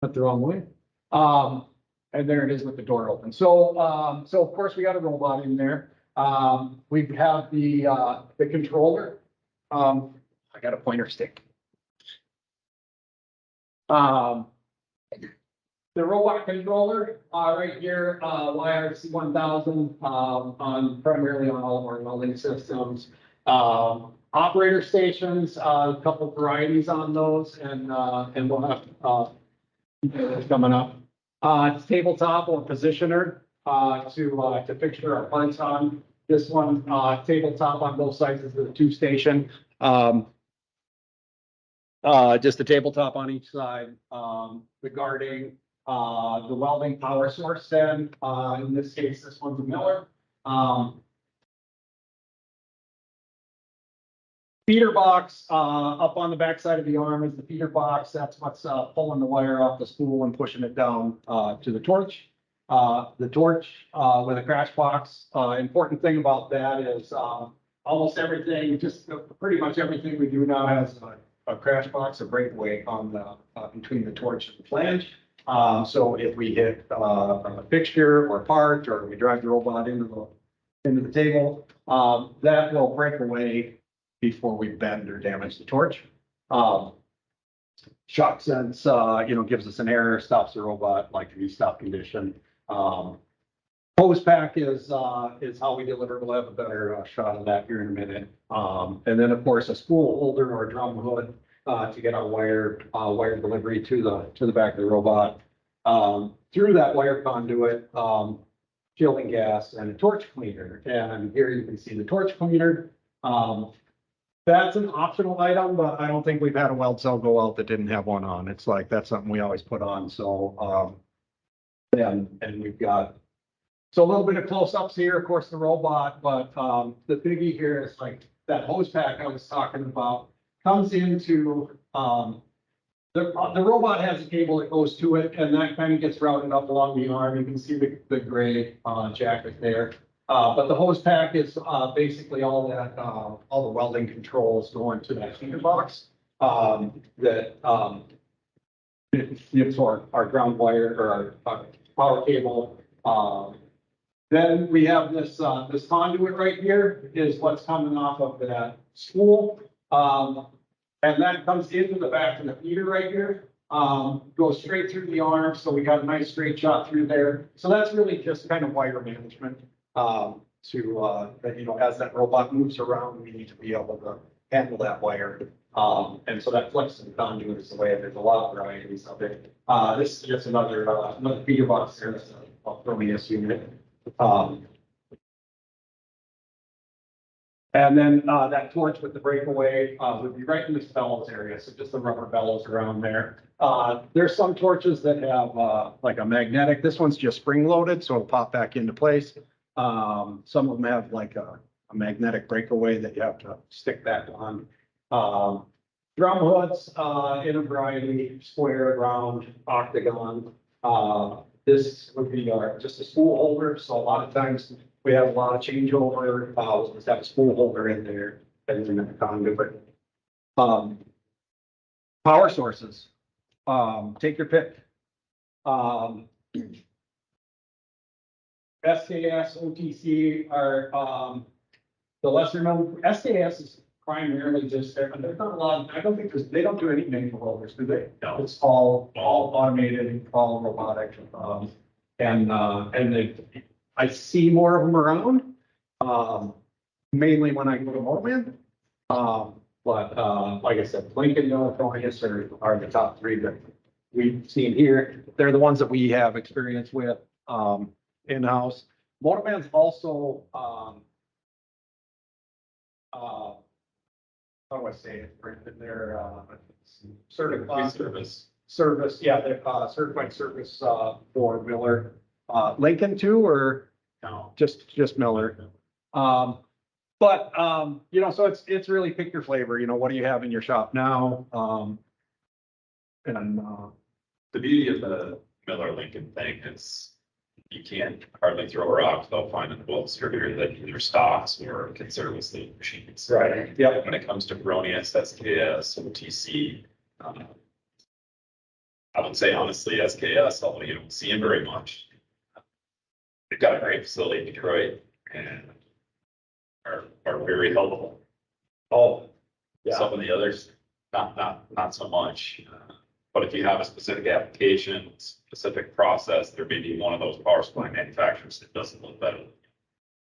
went the wrong way. And there it is with the door open. So, so of course we got a robot in there. We have the controller. I got a pointer stick. The robot controller, right here, YRC 1000, primarily on all of our welding systems. Operator stations, a couple varieties on those, and we'll have, coming up. It's tabletop or positioner, to fixture our parts on. This one, tabletop on both sides is the 2-station. Just a tabletop on each side, the guarding, the welding power source then, in this case, this one's a Miller. Feeder box, up on the back side of the arm is the feeder box. That's what's pulling the wire off the spool and pushing it down to the torch. The torch with a crash box. Important thing about that is almost everything, just pretty much everything we do now has a crash box, a breakaway on the between the torch and the flange. So if we hit a fixture or part, or we drive the robot into the table, that will break away before we bend or damage the torch. Shock sense, gives us an error, stops the robot like to be stop condition. Hose pack is how we deliver. We'll have a better shot of that here in a minute. And then of course a spool holder or a drum hood to get our wire delivery to the back of the robot. Through that wire conduit, shielding gas and a torch cleaner. And here you can see the torch cleaner. That's an optional item, but I don't think we've had a weld cell go out that didn't have one on. It's like, that's something we always put on. So, and we've got, so a little bit of close-ups here, of course, the robot, but the biggie here is like that hose pack I was talking about comes into, the robot has a cable that goes to it, and that kind of gets routed up along the arm. You can see the gray jacket there. But the hose pack is basically all the welding controls going to that feeder box that it's our ground wire or our power cable. Then we have this conduit right here is what's coming off of that spool. And that comes into the back of the feeder right here. Goes straight through the arm, so we got a nice straight shot through there. So that's really just kind of wire management. As that robot moves around, we need to be able to handle that wire. And so that flexible conduit is the way. There's a lot of varieties of it. This is just another feeder box there. That's a Prometheus unit. And then that torch with the breakaway would be right in this bellows area. So just the rubber bellows around there. There's some torches that have like a magnetic. This one's just spring loaded, so it'll pop back into place. Some of them have like a magnetic breakaway that you have to stick back on. Drum hoods in a variety, square, round, octagon. This would be just a spool holder. So a lot of times we have a lot of changeover. We'll just have a spool holder in there and then a conduit. Power sources. Take your pick. SKS, OTC are the lesser known. SKS is primarily just there, but there's not a lot. I don't think they don't do any manual rollers, do they? No. It's all automated, all robotic, and I see more of them around, mainly when I go to Motorman. But like I said, Lincoln, Prometheus are the top three that we've seen here. They're the ones that we have experience with. In-house. Motorman's also, how do I say it? They're certified service. Yeah, they're certified service for Miller. Lincoln too, or No. just Miller. But so it's really pick your flavor. What do you have in your shop now? And The beauty of the Miller Lincoln thing is you can't hardly throw a rock without finding a weld distributor that either stocks or can service the machines. Right. Yeah. When it comes to Prometheus, SKS, OTC, I would say honestly, SKS, although you don't see them very much. They've got a great facility in Detroit and are very helpful. Oh, Some of the others, not so much. But if you have a specific application, specific process, there may be one of those power supply manufacturers that doesn't look better.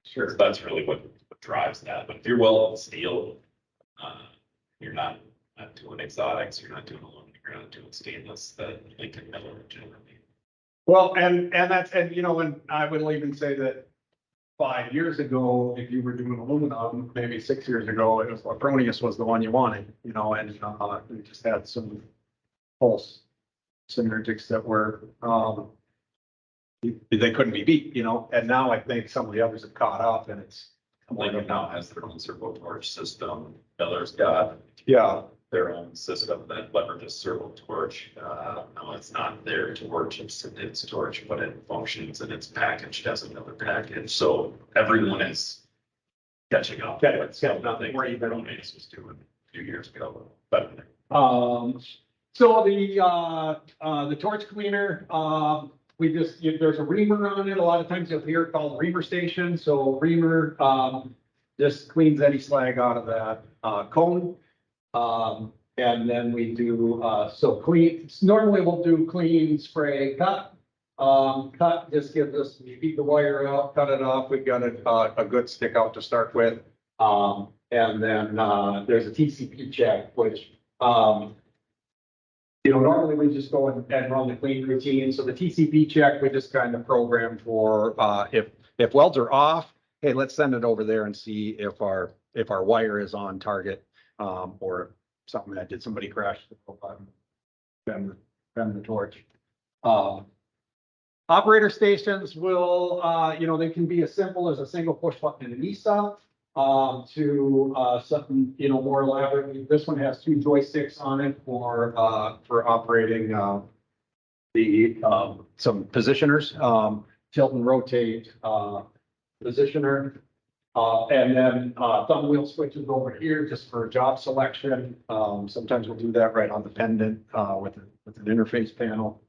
sure. So that's really what drives that. But if you're welding steel, you're not doing exotics, you're not doing aluminum, you're not doing stainless, that Lincoln Miller generally. Well, and that's, and and I would even say that 5 years ago, if you were doing aluminum, maybe 6 years ago, it was Apronius was the one you wanted, and we just had some pulse synergics that were, they couldn't be beat, and now I think some of the others have caught up and it's. Lincoln now has their own servo torch system. Miller's got Yeah, their own system that leverages servo torch. No, it's not their torch, it's torch, but it functions and it's packaged as another package. So everyone is catching up. Okay, It's yeah, nothing where you been? Apronius was doing a few years ago. But so the torch cleaner, there's a reamer on it. A lot of times you'll hear it called reamer station. So reamer, just cleans any slag out of that, cone. And then we do, clean, normally we'll do clean, spray, cut. Cut just gives us, you beat the wire out, cut it off. We've got a good stick out to start with. And then, there's a TCP check, which, normally we just go and run the clean routine. So the TCP check, we just kind of program for, if welds are off, hey, let's send it over there and see if our wire is on target, or something that did somebody crash the button, bend the torch. Operator stations will, they can be as simple as a single push button and an e-stop, to something, more elaborate. This one has 2 joysticks on it for operating some positioners, tilt and rotate positioner. And then thumb wheel switches over here just for job selection. Sometimes we'll do that right on the pendant with an interface panel.